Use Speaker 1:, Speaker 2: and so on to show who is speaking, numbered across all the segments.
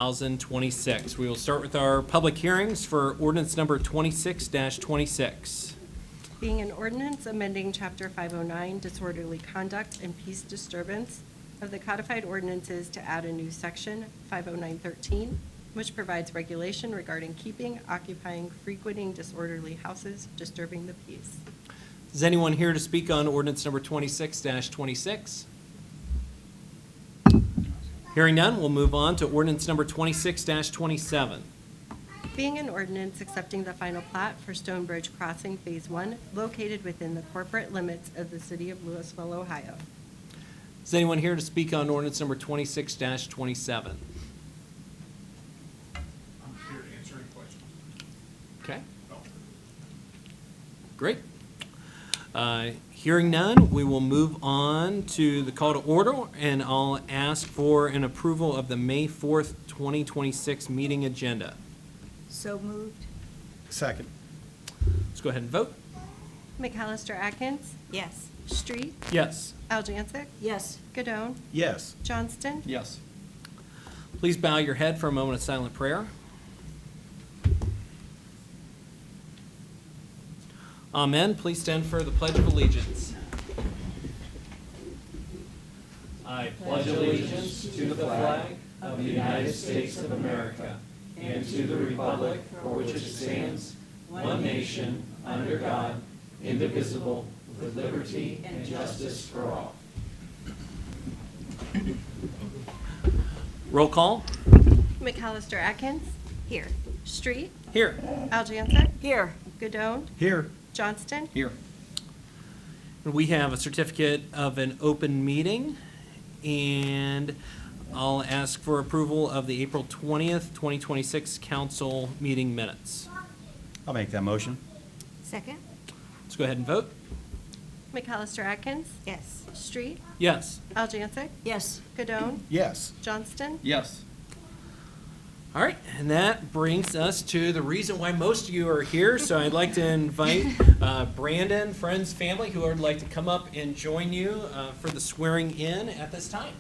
Speaker 1: 2026. We will start with our public hearings for ordinance number 26-26.
Speaker 2: Being an ordinance amending Chapter 509 Disorderly Conduct and Peace Disturbance of the codified ordinances to add a new section, 50913, which provides regulation regarding keeping, occupying, frequenting disorderly houses, disturbing the peace.
Speaker 1: Is anyone here to speak on ordinance number 26-26? Hearing none, we'll move on to ordinance number 26-27.
Speaker 2: Being an ordinance accepting the final plat for Stonebridge Crossing Phase 1, located within the corporate limits of the city of Louisville, Ohio.
Speaker 1: Is anyone here to speak on ordinance number 26-27?
Speaker 3: I'm here to answer any questions.
Speaker 1: Okay,
Speaker 3: No.
Speaker 1: great. Hearing none, we will move on to the call to order, and I'll ask for an approval of the May 4th, 2026 meeting agenda.
Speaker 4: So moved.
Speaker 3: Second.
Speaker 1: Let's go ahead and vote.
Speaker 2: McAllister Atkins,
Speaker 4: Yes.
Speaker 2: Street,
Speaker 1: Yes.
Speaker 2: Aljancic,
Speaker 4: Yes.
Speaker 2: Godone,
Speaker 3: Yes.
Speaker 2: Johnston,
Speaker 3: Yes.
Speaker 1: Please bow your head for a moment of silent prayer. Amen. Please stand for the Pledge of Allegiance. I pledge allegiance to the flag of the United States of America and to the republic for which it stands, one nation, under God, indivisible, with liberty and justice for all. Roll call.
Speaker 2: McAllister Atkins,
Speaker 4: Here.
Speaker 2: Street,
Speaker 1: Here.
Speaker 2: Aljancic,
Speaker 4: Here.
Speaker 2: Godone,
Speaker 3: Here.
Speaker 2: Johnston,
Speaker 3: Here.
Speaker 1: We have a certificate of an open meeting, and I'll ask for approval of the April 20th, 2026 council meeting minutes.
Speaker 3: I'll make that motion.
Speaker 4: Second?
Speaker 1: Let's go ahead and vote.
Speaker 2: McAllister Atkins,
Speaker 4: Yes.
Speaker 2: Street,
Speaker 1: Yes.
Speaker 2: Aljancic,
Speaker 4: Yes.
Speaker 2: Godone,
Speaker 3: Yes.
Speaker 2: Johnston,
Speaker 3: Yes.
Speaker 1: All right, and that brings us to the reason why most of you are here. So I'd like to invite Brandon, friends, family, who would like to come up and join you for the swearing in at this time.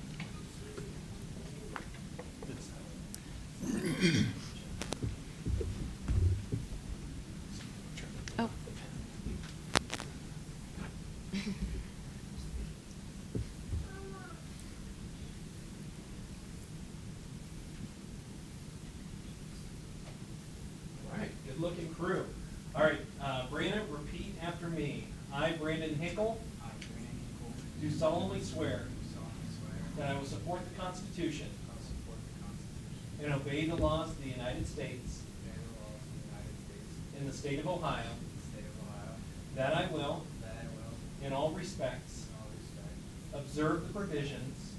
Speaker 2: Oh.
Speaker 1: All right, good looking crew. All right, Brandon, repeat after me. I, Brandon Hinkle, do solemnly swear that I will support the Constitution and obey the laws of the United States in the state of Ohio, that I will, in all respects, observe the provisions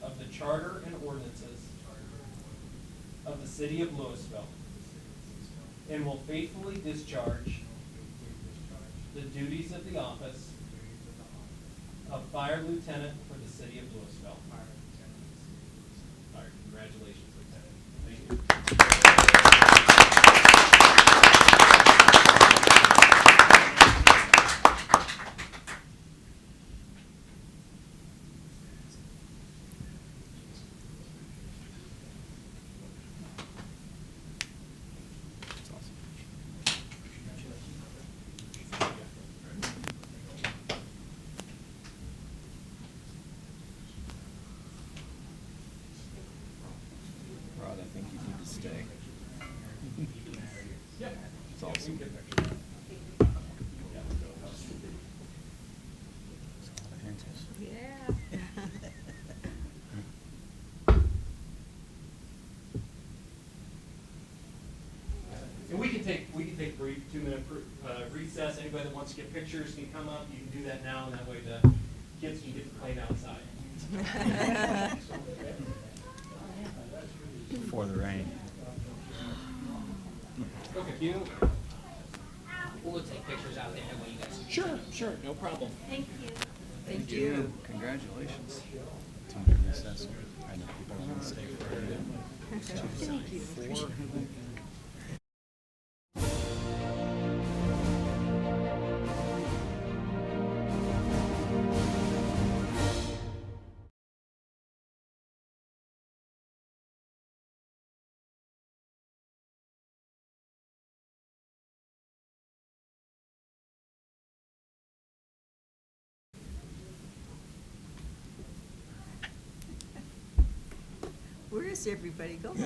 Speaker 1: of the charter and ordinances of the city of Louisville, and will faithfully discharge the duties of the office of Fire Lieutenant for the city of Louisville. All right, congratulations, Lieutenant. Thank you.
Speaker 3: Rod, I think you need to stay.
Speaker 1: Yeah.
Speaker 3: It's awesome.
Speaker 4: Yeah.
Speaker 1: And we can take a brief 2-minute recess. Anybody that wants to get pictures can come up. You can do that now, and that way the kids can get to playing outside.
Speaker 3: Before the rain.
Speaker 1: Okay. You.
Speaker 5: We'll take pictures out there when you guys.
Speaker 1: Sure, no problem.
Speaker 4: Thank you.
Speaker 3: Thank you. Congratulations. Time to recess. I know people are going to stay for it.
Speaker 4: Thank you. Where is everybody going?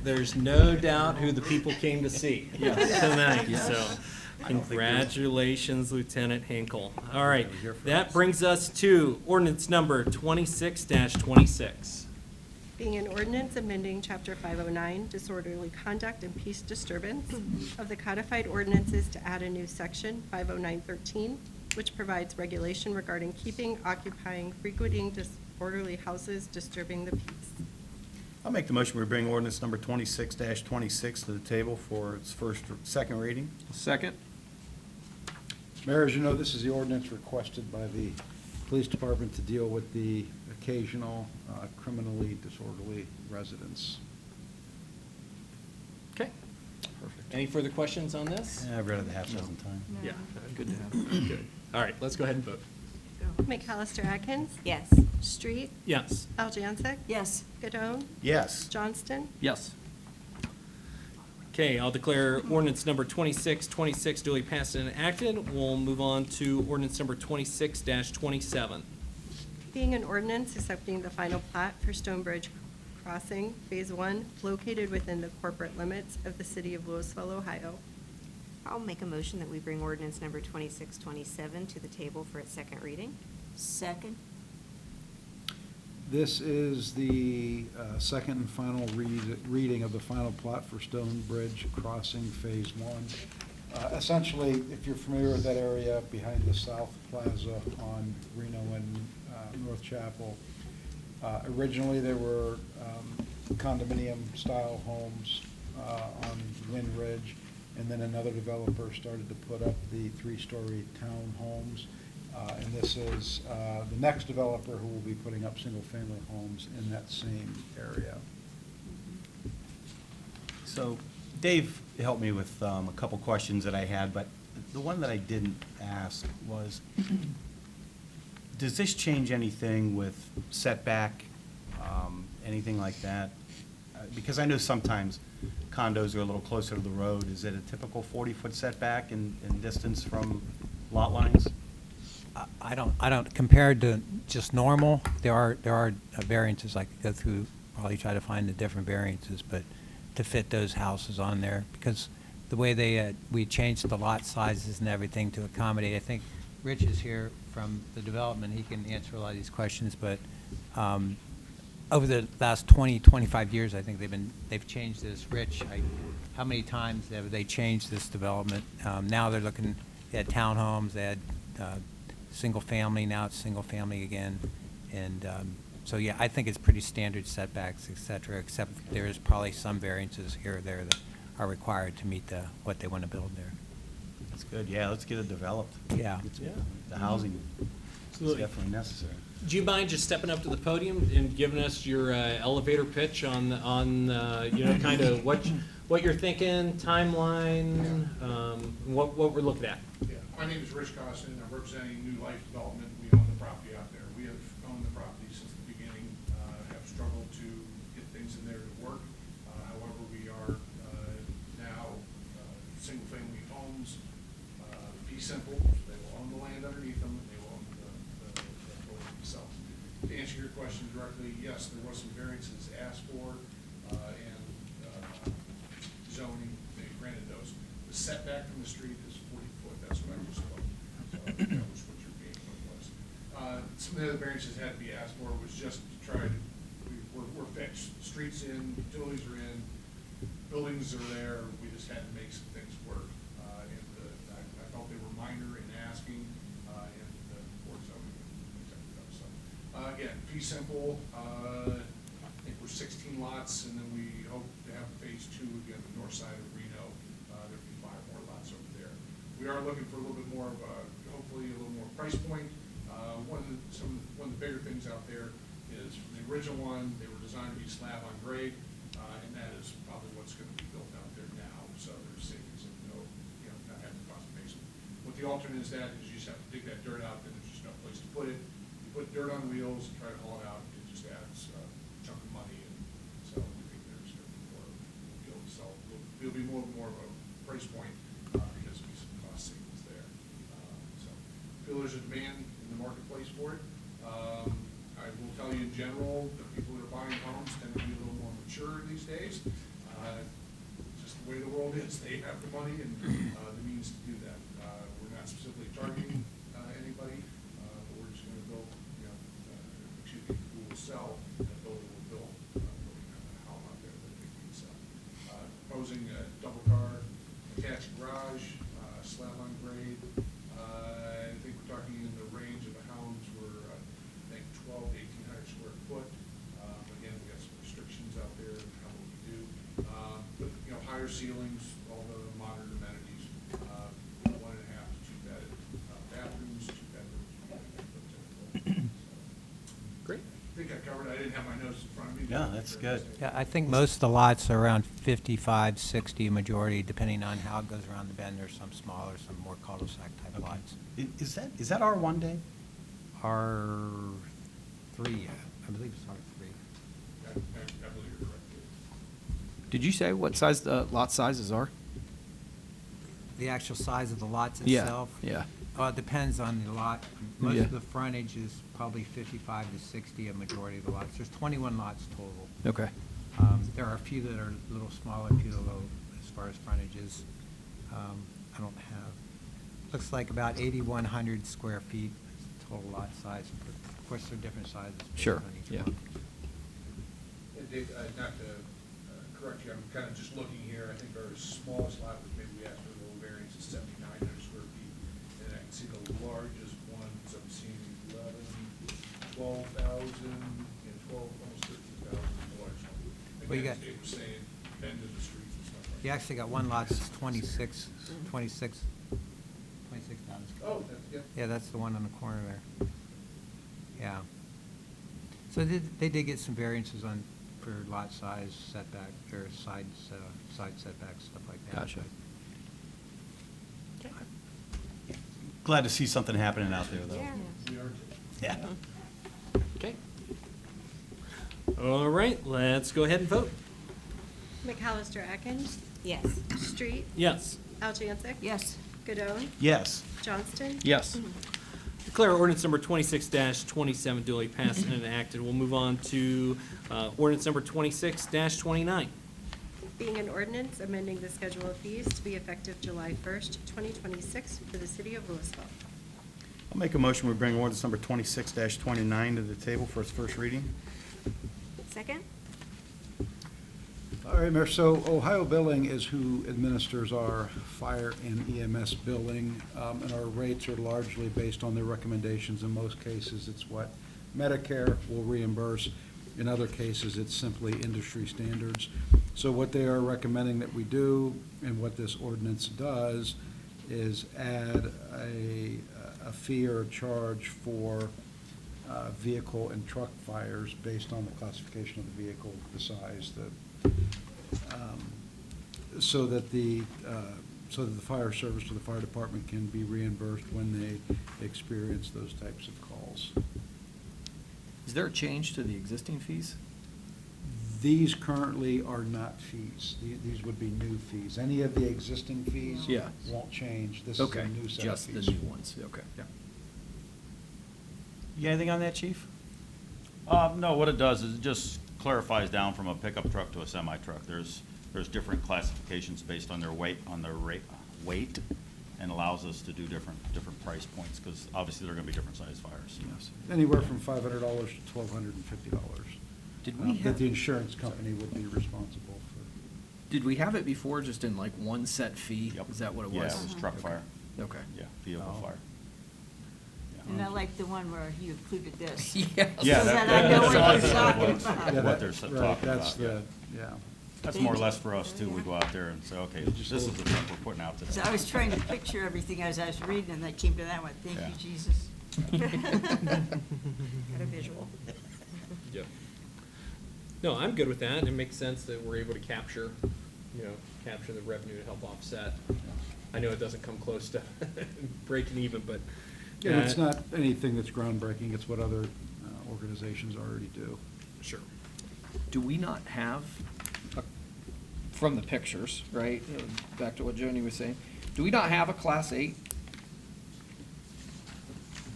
Speaker 1: There's no doubt who the people came to see tonight, so congratulations, Lieutenant Hinkle. All right, that brings us to ordinance number 26-26.
Speaker 2: Being an ordinance amending Chapter 509, disorderly conduct and peace disturbance of the codified ordinances to add a new section, 50913, which provides regulation regarding keeping, occupying, frequenting disorderly houses, disturbing the peace.
Speaker 6: I'll make the motion we bring ordinance number 26-26 to the table for its second reading.
Speaker 3: Second?
Speaker 7: Mayor, as you know, this is the ordinance requested by the police department to deal with the occasional criminally disorderly residents.
Speaker 1: Okay.
Speaker 3: Perfect.
Speaker 1: Any further questions on this?
Speaker 6: Yeah, I've read it a half dozen times.
Speaker 1: Yeah, good to have. Good. All right, let's go ahead and vote.
Speaker 2: McAllister Atkins?
Speaker 4: Yes.
Speaker 2: Street?
Speaker 1: Yes.
Speaker 2: Aljansek?
Speaker 4: Yes.
Speaker 2: Gadone?
Speaker 6: Yes.
Speaker 2: Johnston?
Speaker 3: Yes.
Speaker 1: Okay, I'll declare ordinance number 26-26 duly passed and enacted. We'll move on to ordinance number 26-27.
Speaker 2: Being an ordinance accepting the final plat for Stonebridge Crossing, Phase 1, located within the corporate limits of the city of Louisville, Ohio.
Speaker 8: I'll make a motion that we bring ordinance number 2627 to the table for its second reading.
Speaker 4: Second?
Speaker 7: This is the second and final reading of the final plot for Stonebridge Crossing Phase 1. Essentially, if you're familiar with that area behind the South Plaza on Reno and North Chapel, originally there were condominium-style homes on Wind Ridge, and then another developer started to put up the three-story townhomes. And this is the next developer who will be putting up single-family homes in that same area.
Speaker 6: So Dave helped me with a couple questions that I had, but the one that I didn't ask was, does this change anything with setback, anything like that? Because I know sometimes condos are a little closer to the road. Is it a typical 40-foot setback in distance from lot lines?
Speaker 9: I don't, compared to just normal, there are variances I could go through, probably try to find the different variances, but to fit those houses on there, because the way we changed the lot sizes and everything to accommodate, I think Rich is here from the development, he can answer a lot of these questions, but over the last 20, 25 years, I think they've changed this. Rich, how many times have they changed this development? Now they're looking at townhomes, they had single family, now it's single family again. And so, yeah, I think it's pretty standard setbacks, et cetera, except there is probably some variances here or there that are required to meet what they want to build there.
Speaker 6: That's good. Yeah, let's get it developed.
Speaker 9: Yeah.
Speaker 6: The housing is
Speaker 1: Absolutely.
Speaker 6: definitely necessary.
Speaker 1: Do you mind just stepping up to the podium and giving us your elevator pitch on you know, kind of what you're thinking, timeline, what we're looking at?
Speaker 10: Yeah, my name is Rich Costin. I'm representing New Life Development. We own the property out there. We have owned the property since the beginning, have struggled to get things in there to work. However, we are now single-family homes, fee simple. They will own the land underneath them, and they will own the building themselves. To answer your question directly, yes, there was some variances asked for, and zoning, they granted those. The setback from the street is 40 foot, that's what I was told. So that was what your being was. Some of the other variances had to be asked for was just to try to, we're fixed. Streets in, utilities are in, buildings are there, we just had to make some things work. And I felt they were minor in asking, and the board zoning accepted those. So, again, fee simple, I think we're 16 lots, and then we hope to have phase 2 again, the north side of Reno. There'll be 5 more lots over there. We are looking for a little bit more of a, hopefully a little more price point. One of the bigger things out there is from the original one, they were designed to be slab on grade, and that is probably what's going to be built out there now. So there's savings of not having to cost a basement. What the alternate is that is you just have to dig that dirt out, and there's just no place to put it. You put dirt on wheels and try to haul it out, it just adds a chunk of money, and so we think there's going to be more, we'll be able to sell, there'll be more of a price point because there'll be some cost savings there. So I feel there's a demand in the marketplace for it. I will tell you in general, the people that are buying homes tend to be a little more mature these days. Just the way the world is, they have the money and the means to do that. We're not specifically targeting anybody, but we're just gonna build, who will sell, and the builder will build, a home out there that they can sell. Proposing a double car, attached garage, slab on grade. I think we're talking in the range of the homes were, I think 12 to 1,800 square foot. Again, we got some restrictions out there on how we do. But, higher ceilings, all the modern amenities, 1.5 to 2 bed bathrooms, 2 bedrooms.
Speaker 1: Great.
Speaker 10: I think I covered, I didn't have my notes in front of me.
Speaker 6: Yeah, that's good.
Speaker 9: Yeah, I think most of the lots are around 55, 60 majority, depending on how it goes around the bend. There's some smaller, some more cul-de-sac type lots.
Speaker 6: Is that R1, Dave?
Speaker 9: R3, yeah, I believe it's R3.
Speaker 10: I believe you're correct.
Speaker 3: Did you say what size the lot sizes are?
Speaker 9: The actual size of the lots
Speaker 3: Yeah,
Speaker 9: itself?
Speaker 3: yeah.
Speaker 9: It depends on the lot. Most
Speaker 3: Yeah.
Speaker 9: of the frontage is probably 55 to 60, a majority of the lots. There's 21 lots total.
Speaker 3: Okay.
Speaker 9: There are a few that are a little smaller, a few that are low as far as frontages. I don't have, looks like about 8,100 square feet is the total lot size. Of course, they're different sizes. based
Speaker 3: Sure,
Speaker 9: on each
Speaker 3: yeah.
Speaker 9: lot.
Speaker 10: And Dave, not to correct you, I'm kind of just looking here, I think our smallest lot, which maybe we asked for a little variance, is 7,900 square feet. And I can see the largest ones, I'm seeing 11, 12,000, and 12, almost 13,000 the largest one.
Speaker 9: Well, you
Speaker 10: Again,
Speaker 9: got-
Speaker 10: as Dave was saying, bend of the streets and stuff like that.
Speaker 9: You actually got one lot that's 26,000.
Speaker 10: Oh, that's, yeah.
Speaker 9: Yeah, that's the one on the corner there. Yeah. So they did get some variances for lot size, setback, or side setbacks, stuff like that.
Speaker 3: Gotcha.
Speaker 6: Glad to see something happening out there, though.
Speaker 8: Yeah.
Speaker 10: We are too.
Speaker 6: Yeah.
Speaker 1: Okay. All right, let's go ahead and vote.
Speaker 2: McAllister Atkins,
Speaker 8: Yes.
Speaker 2: Street,
Speaker 1: Yes.
Speaker 2: Algeansic.
Speaker 4: Yes.
Speaker 2: Godone,
Speaker 6: Yes.
Speaker 2: Johnston.
Speaker 3: Yes.
Speaker 1: Declare ordinance number 26-27 duly passed and enacted. We'll move on to ordinance number 26-29.
Speaker 2: Being an ordinance amending the schedule of fees to be effective July 1st, 2026 for the city of Louisville.
Speaker 6: I'll make a motion, we bring ordinance number 26-29 to the table for its first reading.
Speaker 8: Second?
Speaker 7: All right, Mayor, so Ohio Billing is who administers our fire and EMS billing, and our rates are largely based on their recommendations. In most cases, it's what Medicare will reimburse. In other cases, it's simply industry standards. So what they are recommending that we do, and what this ordinance does, is add a fee or a charge for vehicle and truck fires based on the classification of the vehicle, the size, so that the fire service or the fire department can be reimbursed when they experience those types of calls.
Speaker 3: Is there a change to the existing fees?
Speaker 7: These currently are not fees. These would be new fees. Any of the existing fees
Speaker 3: Yeah.
Speaker 7: won't change. This is a new set of fees.
Speaker 3: Just the new ones, okay.
Speaker 7: Yeah.
Speaker 6: You got anything on that, chief?
Speaker 11: No, what it does is it just clarifies down from a pickup truck to a semi-truck. There's different classifications based on their weight, weight, and allows us to do different price points, because obviously they're gonna be different size fires.
Speaker 7: Yes. Anywhere from $500 to $1,250.
Speaker 3: Did we
Speaker 7: That
Speaker 3: have,
Speaker 7: the insurance company would be responsible for.
Speaker 3: did we have it before just in like one set fee?
Speaker 11: Yep.
Speaker 3: Is that what it
Speaker 11: Yeah,
Speaker 3: was?
Speaker 11: it was truck fire.
Speaker 3: Okay.
Speaker 11: Yeah, vehicle
Speaker 7: Oh.
Speaker 11: fire.
Speaker 4: And I like the one where you included this.
Speaker 3: Yeah.
Speaker 11: Yeah,
Speaker 4: So
Speaker 11: that-
Speaker 4: that I know what
Speaker 11: that's
Speaker 4: you're talking
Speaker 11: what-
Speaker 4: about.
Speaker 7: Yeah,
Speaker 11: what
Speaker 7: that-
Speaker 11: they're
Speaker 7: right,
Speaker 11: talking
Speaker 7: that's
Speaker 11: about,
Speaker 7: the- yeah.
Speaker 11: That's more or less for us too. We go out there and say, okay,
Speaker 7: Just
Speaker 11: this
Speaker 7: a
Speaker 11: is the
Speaker 7: little-
Speaker 11: truck we're putting out today.
Speaker 4: So I was trying to picture everything as I was reading, and I came to that one. Thank
Speaker 11: Yeah.
Speaker 4: you, Jesus.
Speaker 8: Got a visual.
Speaker 1: Yep. No, I'm good with that. It makes sense that we're able to capture the revenue to help offset. I know it doesn't come close to breaking even, but.
Speaker 7: And it's not anything that's groundbreaking. It's what other organizations already do.
Speaker 1: Sure.
Speaker 3: Do we not have, from the pictures, right, back to what Joni was saying, do we not have a Class 8?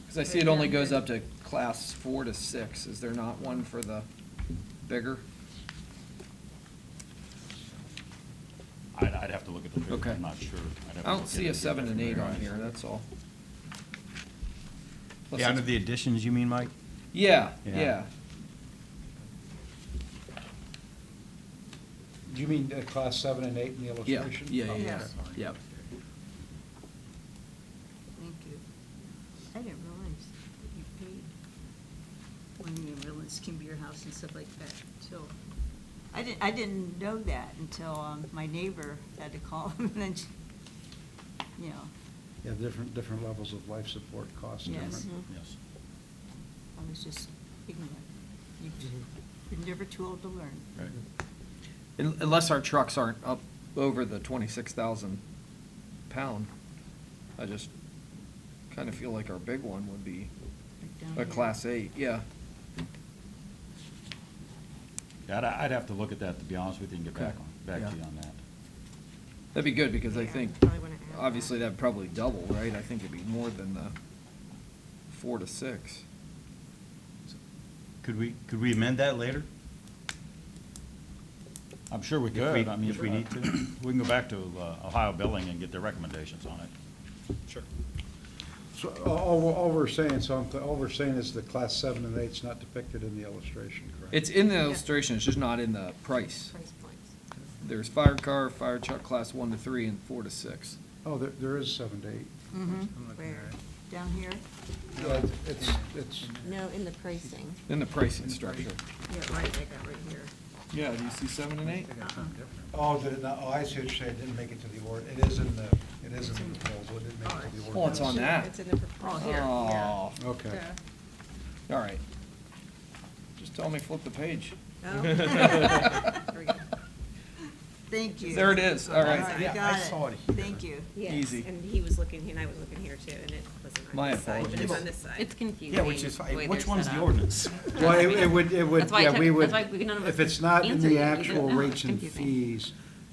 Speaker 3: Because I see it only goes up to
Speaker 12: class 4 to 6? Is there not one for the bigger?
Speaker 11: I'd have to look at the figures,
Speaker 12: Okay.
Speaker 11: I'm not sure. I'd have to
Speaker 12: I
Speaker 11: look
Speaker 12: don't
Speaker 11: at
Speaker 12: see
Speaker 11: it
Speaker 12: a
Speaker 11: and
Speaker 12: 7 and 8 on
Speaker 11: variance.
Speaker 12: here, that's all. Unless
Speaker 6: Yeah, under
Speaker 12: it's-
Speaker 6: the additions, you mean, Mike?
Speaker 12: Yeah,
Speaker 6: Yeah.
Speaker 12: yeah.
Speaker 7: Do you mean class 7 and 8 in the
Speaker 12: Yeah,
Speaker 7: illustration?
Speaker 12: yeah,
Speaker 7: Oh,
Speaker 12: yeah, yeah,
Speaker 7: okay.
Speaker 12: yep.
Speaker 4: Thank you. I didn't realize that you paid when the ambulance came to your house and stuff like that, so. I didn't know that until, my neighbor had to call him and then, you know,
Speaker 7: Yeah, different levels of life support costs are
Speaker 4: Yes.
Speaker 7: different.
Speaker 11: Yes.
Speaker 4: I was just ignorant. You're never too old to learn.
Speaker 11: Right.
Speaker 12: Unless our trucks aren't up over the 26,000 pound. I just kind of feel like our big one would be
Speaker 4: Like down
Speaker 12: a
Speaker 4: here.
Speaker 12: class 8, yeah.
Speaker 11: Yeah, I'd have to look at that, to be honest with you, and get back
Speaker 12: Okay.
Speaker 11: to
Speaker 12: Yeah.
Speaker 11: you on that.
Speaker 12: That'd be good, because I
Speaker 8: Yeah,
Speaker 12: think,
Speaker 8: probably wanna add
Speaker 12: obviously,
Speaker 8: that.
Speaker 12: that'd probably double, right? I think it'd be more than the 4 to 6.
Speaker 6: Could we amend that later?
Speaker 11: I'm sure we
Speaker 6: If
Speaker 11: could,
Speaker 6: we-
Speaker 11: I mean.
Speaker 6: if we need to.
Speaker 11: We can go back to Ohio Billing and get their recommendations on it.
Speaker 1: Sure.
Speaker 7: So all we're saying, all we're saying is the class 7 and 8's not depicted in the illustration, correct?
Speaker 12: It's in the illustration, it's just not in the price.
Speaker 8: Price points.
Speaker 12: There's fire car, fire truck class 1 to 3, and 4 to 6.
Speaker 7: Oh, there is 7 to 8.
Speaker 4: Mm-hmm. Where? Down here?
Speaker 7: Yeah, it's,
Speaker 8: No, in the pricing.
Speaker 12: In the pricing structure.
Speaker 4: Yeah, right, I got right here.
Speaker 12: Yeah, do you see 7 and 8?
Speaker 7: oh, did it not, oh, I see what you're saying, it didn't make it to the order, it is in the proposal, it didn't make it to the order.
Speaker 12: Oh, it's on that?
Speaker 8: It's in the proposal.
Speaker 4: Oh, here, yeah.
Speaker 12: Oh,
Speaker 7: Okay.
Speaker 12: all right. Just tell me flip the page.
Speaker 8: Oh. There we go.
Speaker 4: Thank you.
Speaker 12: There it is, all right.
Speaker 4: I
Speaker 6: Yeah,
Speaker 4: got
Speaker 6: I saw it here.
Speaker 4: Thank you.
Speaker 8: Yes,
Speaker 12: Easy.
Speaker 8: and he was looking, and I was looking here too, and it wasn't on
Speaker 12: My
Speaker 8: this side, but it's
Speaker 12: apologies.
Speaker 8: on this side.
Speaker 13: It's confusing.
Speaker 6: Yeah, which is
Speaker 13: the
Speaker 6: fine.
Speaker 13: way
Speaker 6: Which
Speaker 13: they're
Speaker 6: one's
Speaker 13: set
Speaker 6: the
Speaker 13: up.
Speaker 6: ordinance?
Speaker 7: Well, it would,
Speaker 13: That's why I
Speaker 7: yeah,
Speaker 13: took-
Speaker 7: we would,
Speaker 13: that's why we none of
Speaker 7: if
Speaker 13: us
Speaker 7: it's not in
Speaker 13: answered
Speaker 7: the
Speaker 13: it. We
Speaker 7: actual
Speaker 13: didn't know.
Speaker 7: rates and
Speaker 13: Confusing.
Speaker 7: fees,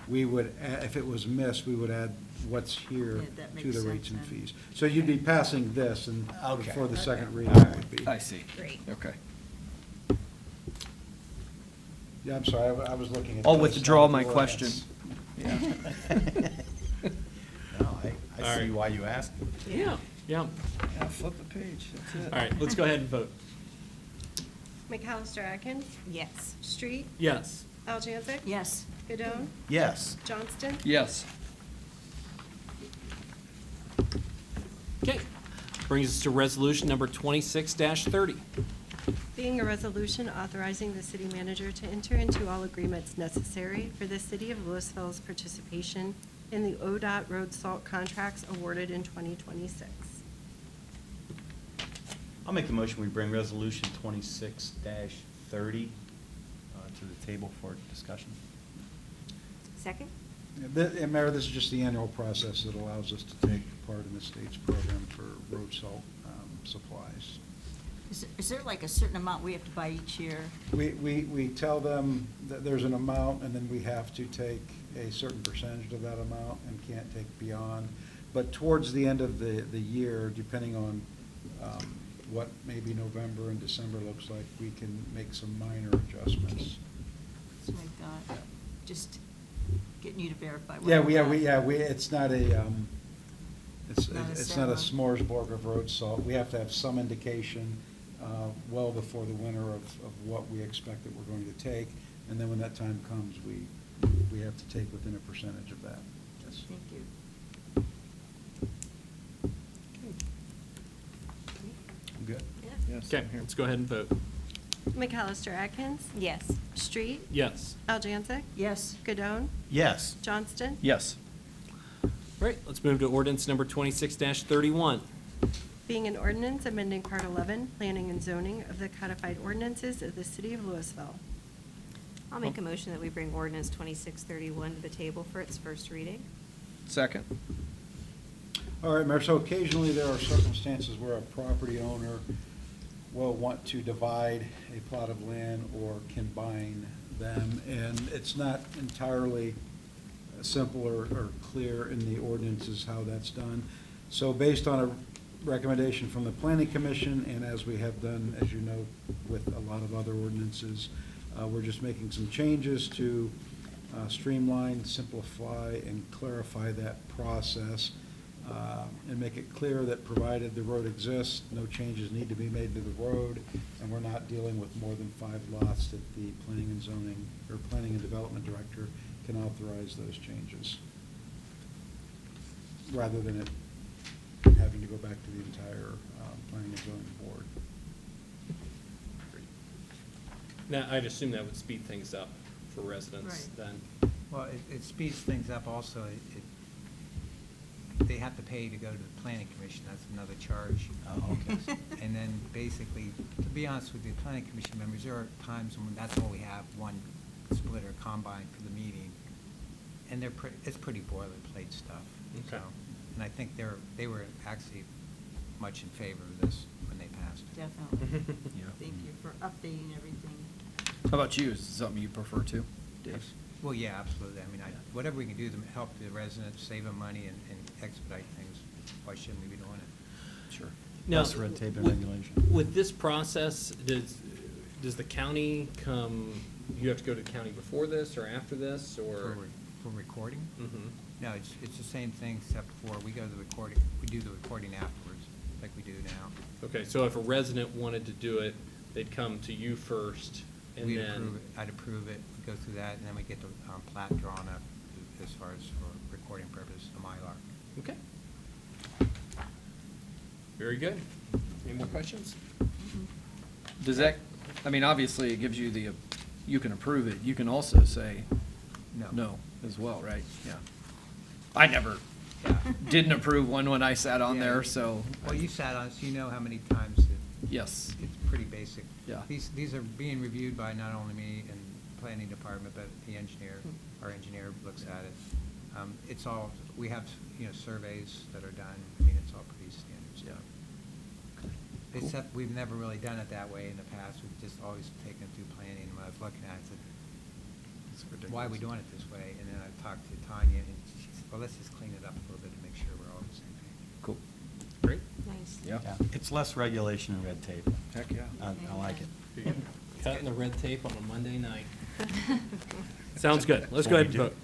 Speaker 7: we would, if it was missed, we would add what's here
Speaker 4: Yeah, that
Speaker 7: to
Speaker 4: makes
Speaker 7: the
Speaker 4: sense
Speaker 7: rates and
Speaker 4: then.
Speaker 7: fees. So you'd be passing this, and
Speaker 6: Okay.
Speaker 7: before the second
Speaker 6: Okay.
Speaker 7: reading it would be.
Speaker 12: I see.
Speaker 8: Great.
Speaker 12: Okay.
Speaker 7: Yeah, I'm sorry, I was looking at.
Speaker 12: I'll
Speaker 7: this,
Speaker 12: withdraw
Speaker 7: not
Speaker 12: my
Speaker 7: the
Speaker 12: question.
Speaker 7: ordinance.
Speaker 12: Yeah.
Speaker 6: No,
Speaker 1: All
Speaker 6: I
Speaker 1: right.
Speaker 6: see why you asked.
Speaker 1: Yeah.
Speaker 12: Yeah, flip the page, that's it.
Speaker 1: All right, let's go ahead and vote.
Speaker 2: McAllister Atkins,
Speaker 8: Yes.
Speaker 2: Street,
Speaker 1: Yes.
Speaker 2: Aljanzic.
Speaker 4: Yes.
Speaker 2: Godone,
Speaker 6: Yes.
Speaker 2: Johnston.
Speaker 12: Yes.
Speaker 1: Okay. Brings us to resolution number 26-30.
Speaker 2: Being a resolution authorizing the city manager to enter into all agreements necessary for the city of Louisville's participation in the ODOT road salt contracts awarded in 2026.
Speaker 6: I'll make the motion, we bring resolution 26-30 to the table for discussion.
Speaker 8: Second?
Speaker 7: And Mayor, this is just the annual process that allows us to take part in the state's program for road salt supplies.
Speaker 4: Is there like a certain amount we have to buy each year?
Speaker 7: We tell them that there's an amount, and then we have to take a certain percentage of that amount and can't take beyond. But towards the end of the year, depending on what maybe November and December looks like, we can make some minor adjustments.
Speaker 4: That's what I thought. Just getting you to verify. what
Speaker 7: Yeah,
Speaker 4: I'm at.
Speaker 7: it's not a, it's
Speaker 4: Not a
Speaker 7: it's not a
Speaker 4: set
Speaker 7: smorgasbord of road salt. We have to have some indication well before the winter of what we expect that we're going to take. And then when that time comes, we have to take within a percentage of that. Yes.
Speaker 4: Thank you.
Speaker 6: I'm good.
Speaker 12: Yes,
Speaker 1: Okay,
Speaker 12: I'm here.
Speaker 1: let's go ahead and vote.
Speaker 2: McAllister Atkins,
Speaker 8: Yes.
Speaker 2: Street,
Speaker 1: Yes.
Speaker 2: Aljanzic.
Speaker 4: Yes.
Speaker 2: Godone,
Speaker 6: Yes.
Speaker 2: Johnston.
Speaker 12: Yes.
Speaker 1: Great, let's move to ordinance number 26-31.
Speaker 2: Being an ordinance amending Part 11, Planning and Zoning of the Codified Ordinances of the City of Louisville.
Speaker 8: I'll make a motion that we bring ordinance 2631 to the table for its first reading.
Speaker 12: Second?
Speaker 7: All right, Mayor, so occasionally there are circumstances where a property owner will want to divide a plot of land or combine them, and it's not entirely simple or clear in the ordinances how that's done. So based on recommendation from the Planning Commission, and as we have done, as you know, with a lot of other ordinances, we're just making some changes to streamline, simplify, and clarify that process, and make it clear that provided the road exists, no changes need to be made to the road, and we're not dealing with more than 5 lots, that the Planning and Zoning, or Planning and Development Director can authorize those changes, rather than it having to go back to the entire Planning and Zoning Board.
Speaker 1: Now, I'd assume that would speed things up for residents
Speaker 4: Right.
Speaker 1: then.
Speaker 9: Well, it speeds things up also. They have to pay to go to the planning commission. That's another charge.
Speaker 6: Oh, okay.
Speaker 9: And then basically, to be honest with the planning commission members, there are times when that's all we have, one splitter combine for the meeting. And it's pretty boilerplate stuff.
Speaker 1: Okay.
Speaker 9: So, and I think they were actually much in favor of this when they passed it.
Speaker 4: Definitely.
Speaker 12: Yeah.
Speaker 4: Thank you for updating everything.
Speaker 12: How about you? Is it something you prefer too, Dave?
Speaker 9: Well, yeah, absolutely. I mean, whatever we can do to help the residents, save them money and expedite things, why shouldn't we be doing it?
Speaker 12: Sure.
Speaker 1: Now,
Speaker 6: Less red tape and
Speaker 1: with-
Speaker 6: regulation.
Speaker 1: With this process, does the county come, you have to go to the county before this or after this, or?
Speaker 9: For recording?
Speaker 1: Mhm.
Speaker 9: No, it's the same thing except for we go to the recording, we do the recording afterwards, like we do now.
Speaker 1: Okay, so if a resident wanted to do it, they'd come to you first, and
Speaker 9: We'd
Speaker 1: then?
Speaker 9: approve it, I'd approve it, we go through that, and then we get the plat drawn up as far as for recording purposes, the Mylar.
Speaker 1: Okay. Very good. Any more questions?
Speaker 12: Does that, I mean, obviously, it gives you you can approve it. You can also say no as well, right? Yeah. I never
Speaker 9: Yeah.
Speaker 12: didn't approve one when I sat on
Speaker 9: Yeah.
Speaker 12: there, so.
Speaker 9: Well, you sat on, so you know how many times it.
Speaker 12: Yes.
Speaker 9: It's pretty basic.
Speaker 12: Yeah.
Speaker 9: These are being reviewed by not only me and the planning department, but the engineer, our engineer looks at it. It's all, we have, surveys that are done, I mean, it's all pretty standard stuff.
Speaker 12: Cool.
Speaker 9: Except we've never really done it that way in the past, we've just always taken it through planning, and when I was looking at it, I said,
Speaker 12: It's ridiculous.
Speaker 9: why are we doing it this way? And then I talked to Tanya, and she said, well, let's just clean it up a little bit to make sure we're all on the same page.
Speaker 12: Cool.
Speaker 1: Great.
Speaker 8: Nice.
Speaker 12: Yeah.
Speaker 6: It's less regulation and red tape.
Speaker 12: Heck, yeah.
Speaker 6: I like it.
Speaker 1: Cutting the red tape on a Monday night. Sounds good. Let's
Speaker 6: That's
Speaker 1: go
Speaker 6: what
Speaker 1: ahead
Speaker 6: we
Speaker 1: and
Speaker 6: do.
Speaker 1: vote.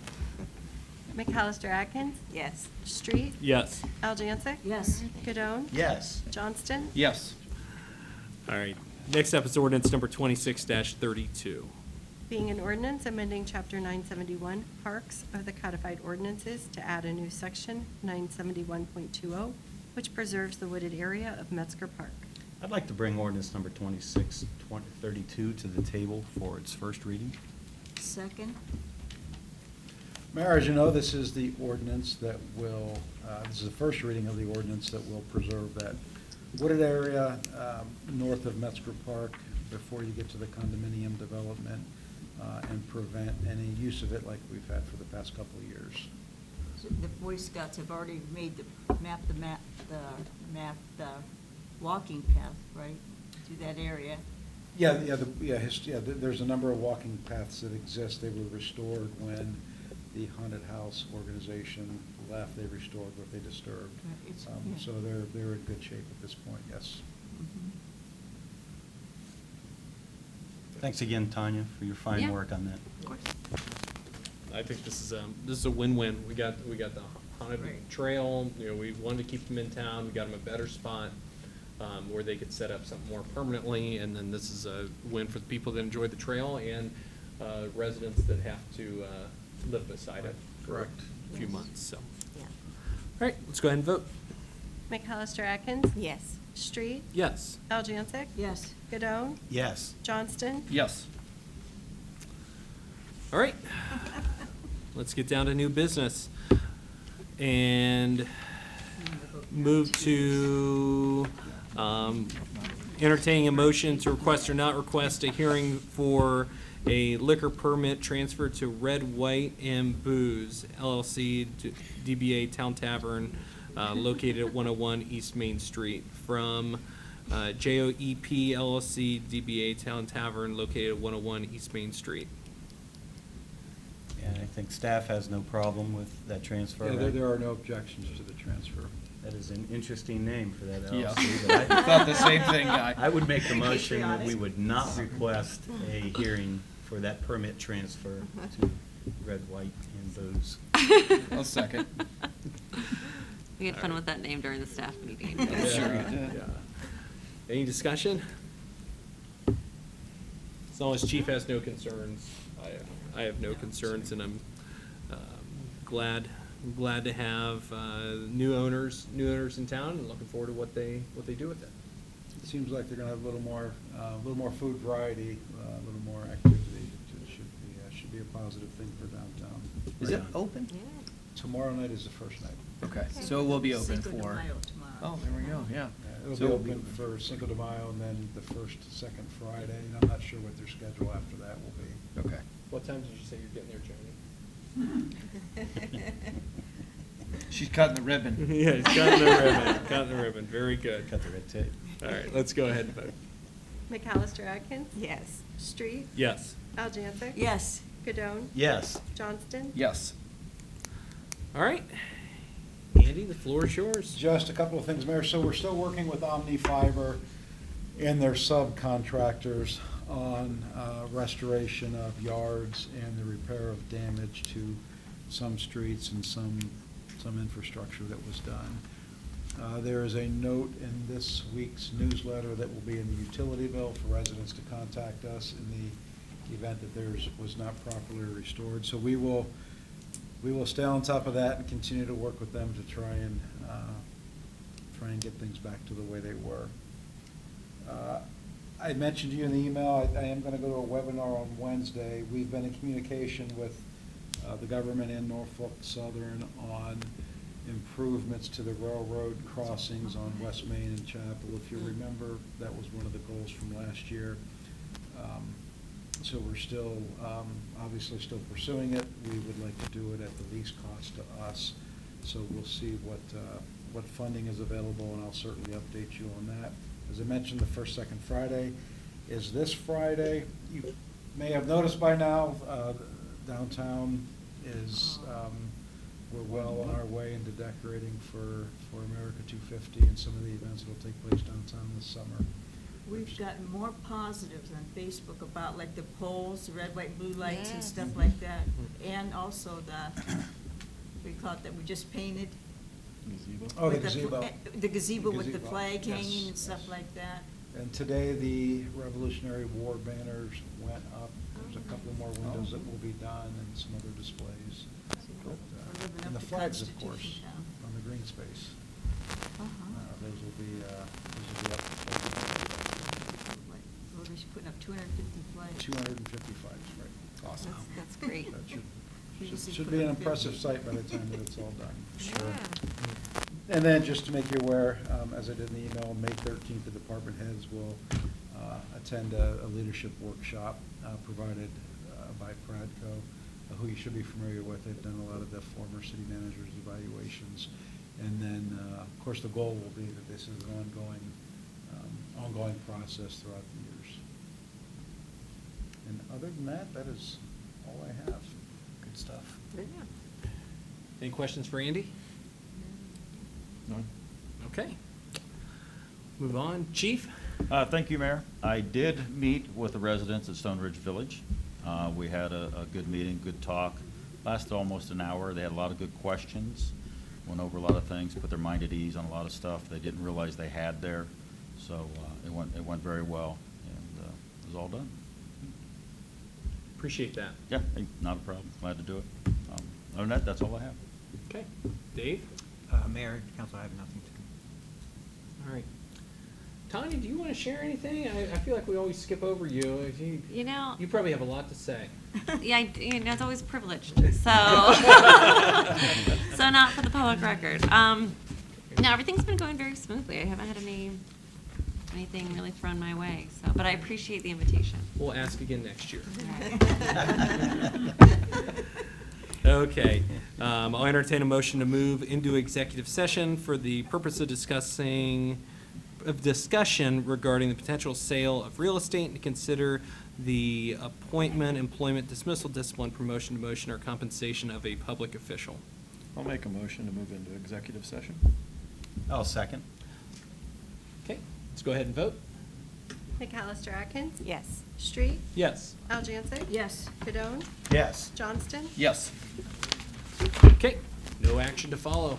Speaker 2: McAllister Atkins?
Speaker 8: Yes.
Speaker 2: Street?
Speaker 1: Yes.
Speaker 2: Aljansic?
Speaker 4: Yes.
Speaker 2: Godone?
Speaker 6: Yes.
Speaker 2: Johnston?
Speaker 12: Yes.
Speaker 1: All right. Next up is ordinance number 26-32.
Speaker 2: Being an ordinance amending Chapter 971 Parks of the Codified Ordinances to add a new section, 971.20, which preserves the wooded area of Metzger Park.
Speaker 6: I'd like to bring ordinance number 26-32 to the table for its first reading.
Speaker 4: Second?
Speaker 7: Mayor, as you know, this is the ordinance that will, this is the first reading of the ordinance that will preserve that wooded area north of Metzger Park before you get to the condominium development, and prevent any use of it like we've had for the past couple of years.
Speaker 4: So the Boy Scouts have already made the walking path, right, to that area.
Speaker 7: There's a number of walking paths that exist. They were restored when the haunted house organization left. They restored what they disturbed.
Speaker 4: Right, yeah.
Speaker 7: So they're in good shape at this point, yes.
Speaker 4: Mhm.
Speaker 6: Thanks again, Tanya, for your fine
Speaker 2: Yeah.
Speaker 6: work on that.
Speaker 2: Of course.
Speaker 1: I think this is a win-win. We got the haunted
Speaker 4: Right.
Speaker 1: trail, we wanted to keep them in town, we got them a better spot, where they could set up something more permanently, and then this is a win for the people that enjoy the trail and, residents that have to, live beside it for
Speaker 12: Correct.
Speaker 1: a few
Speaker 8: Yes.
Speaker 1: months, so.
Speaker 8: Yeah.
Speaker 1: All right, let's go ahead and vote.
Speaker 2: McAllister Atkins?
Speaker 8: Yes.
Speaker 2: Street?
Speaker 1: Yes.
Speaker 2: Aljansic?
Speaker 4: Yes.
Speaker 2: Godone?
Speaker 6: Yes.
Speaker 2: Johnston?
Speaker 12: Yes.
Speaker 1: All right. Let's get down to new business. And move to entertaining a motion to request or not request a hearing for a liquor permit transfer to Red, White, and Booze LLC, DBA Town Tavern, located at 101 East Main Street, from JOEP LLC, DBA Town Tavern, located at 101 East Main Street.
Speaker 6: And I think staff has no problem with that transfer,
Speaker 7: Yeah,
Speaker 6: right?
Speaker 7: there are no objections to the transfer.
Speaker 6: That is an interesting name for that
Speaker 12: Yeah.
Speaker 6: LLC. but
Speaker 12: I thought the same thing, Guy.
Speaker 6: I would make the motion that we
Speaker 4: Patriotic.
Speaker 6: would not request a hearing for that permit transfer to Red, White, and Booze.
Speaker 12: I'll second.
Speaker 13: We had fun with that name during the staff meeting.
Speaker 12: Yeah, sure you did.
Speaker 14: Yeah. Any discussion? As long as Chief has no concerns, I have no concerns, and I'm glad to have new owners in town, and looking forward to what they do with it.
Speaker 7: It seems like they're gonna have a little more food variety, a little more activity. It should be a positive thing for downtown.
Speaker 12: Is it open?
Speaker 8: Yeah.
Speaker 7: Tomorrow night is the first night.
Speaker 12: Okay, so it will be open
Speaker 4: Cinco de
Speaker 12: for.
Speaker 4: Mayo tomorrow.
Speaker 12: Oh, there we go, yeah.
Speaker 7: It'll
Speaker 12: So
Speaker 7: be open for Cinco de Mayo and then the first, second Friday, and I'm not sure what their schedule after that will be.
Speaker 12: Okay.
Speaker 14: What time did you say you're getting there, Joni?
Speaker 12: She's cutting the ribbon.
Speaker 14: Yeah, he's cutting the ribbon, very good.
Speaker 6: Cut the red tape.
Speaker 14: All right, let's go ahead and vote.
Speaker 2: McAllister Atkins?
Speaker 8: Yes.
Speaker 2: Street?
Speaker 14: Yes.
Speaker 2: Aljansic?
Speaker 4: Yes.
Speaker 2: Cadone?
Speaker 6: Yes.
Speaker 2: Johnston?
Speaker 12: Yes.
Speaker 14: All right. Andy, the floor is yours.
Speaker 7: Just a couple of things, Mayor. So we're still working with Omni Fiber and their subcontractors on restoration of yards and the repair of damage to some streets and some infrastructure that was done. There is a note in this week's newsletter that will be in the utility bill for residents to contact us in the event that theirs was not properly restored. So we will stay on top of that and continue to work with them to try and get things back to the way they were. I mentioned to you in the email, I am going to go to a webinar on Wednesday. We've been in communication with the government in Norfolk Southern on improvements to the railroad crossings on West Main and Chapel. If you remember, that was one of the goals from last year. So we're still, obviously still pursuing it. We would like to do it at the least cost to us. So we'll see what funding is available, and I'll certainly update you on that. As I mentioned, the first, second Friday is this Friday. You may have noticed by now, downtown is, we're well on our way into decorating for America 250 and some of the events that will take place downtown this summer.
Speaker 4: We've gotten more positives on Facebook about like the poles, the red, white, blue lights and
Speaker 8: Yes.
Speaker 4: stuff like that. And also we call it that we just painted.
Speaker 12: Gazebo.
Speaker 7: Oh, the
Speaker 4: with
Speaker 7: gazebo.
Speaker 4: The gazebo with the
Speaker 7: Gazebo,
Speaker 4: flag
Speaker 7: yes,
Speaker 4: hanging and
Speaker 7: yes.
Speaker 4: stuff like that.
Speaker 7: And today, the Revolutionary War banners went up. There's a couple more windows that will be done and some other displays.
Speaker 4: We're living
Speaker 7: And
Speaker 4: up
Speaker 7: the
Speaker 4: to
Speaker 7: flags, of
Speaker 4: Constitution
Speaker 7: course,
Speaker 4: now.
Speaker 7: on the green space.
Speaker 4: Uh-huh.
Speaker 7: Those will be up.
Speaker 4: What, well, they're putting up 250 flags.
Speaker 7: 250 flags, right.
Speaker 12: Awesome.
Speaker 8: That's great.
Speaker 7: That
Speaker 4: We usually
Speaker 7: should
Speaker 4: put
Speaker 7: be an
Speaker 4: up 50.
Speaker 7: impressive sight by the time that it's all done.
Speaker 8: Yeah.
Speaker 7: And then, just to make you aware, as I did in the email, May 13th, the department heads will attend a leadership workshop provided by Pradco, who you should be familiar with. They've done a lot of the former city managers' evaluations. And then, of course, the goal will be that this is an ongoing process throughout the years. And other than that, that is all I have.
Speaker 6: Good stuff.
Speaker 14: Any questions for Andy?
Speaker 12: None.
Speaker 14: Okay. Move on. Chief?
Speaker 11: Thank you, Mayor. I did meet with the residents at Stone Ridge Village. We had a good meeting, good talk. Lasted almost an hour. They had a lot of good questions. Went over a lot of things, put their mind at ease on a lot of stuff they didn't realize they had there. So it went very well, and it was all done.
Speaker 14: Appreciate that.
Speaker 11: Yeah, hey, not a problem. Glad to do it. Other than that, that's all I have.
Speaker 14: Okay. Dave?
Speaker 9: Mayor, council, I have nothing to.
Speaker 14: All right. Tanya, do you want to share anything? I feel like we always skip over you.
Speaker 13: You know,
Speaker 14: You probably have a lot to say.
Speaker 13: yeah, it's always privileged. So, so not for the public record. No, everything's been going very smoothly. I haven't had anything really thrown my way. So, but I appreciate the invitation.
Speaker 14: We'll ask again next year.
Speaker 13: All
Speaker 14: Okay. I'll entertain a motion to move into executive session for the purpose of discussion regarding the potential sale of real estate and to consider the appointment, employment, dismissal, discipline, promotion, demotion, or compensation of a public official.
Speaker 12: I'll make a motion to move into executive session.
Speaker 6: I'll second.
Speaker 14: Okay, let's go ahead and vote.
Speaker 2: McAllister Atkins?
Speaker 8: Yes.
Speaker 2: Street?
Speaker 14: Yes.
Speaker 2: Aljanse?
Speaker 4: Yes.
Speaker 2: Cadone?
Speaker 6: Yes.
Speaker 2: Johnston?
Speaker 12: Yes.
Speaker 14: Okay, no action to follow.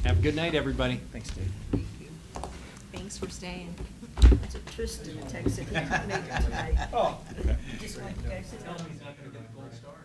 Speaker 14: Have a good night, everybody.
Speaker 12: Thanks, Dave.
Speaker 13: Thanks for staying.
Speaker 4: That's what Tristan texted, he couldn't make it tonight.
Speaker 6: Oh.
Speaker 4: Just want you guys to know.
Speaker 1: Tell him he's not gonna get a gold star.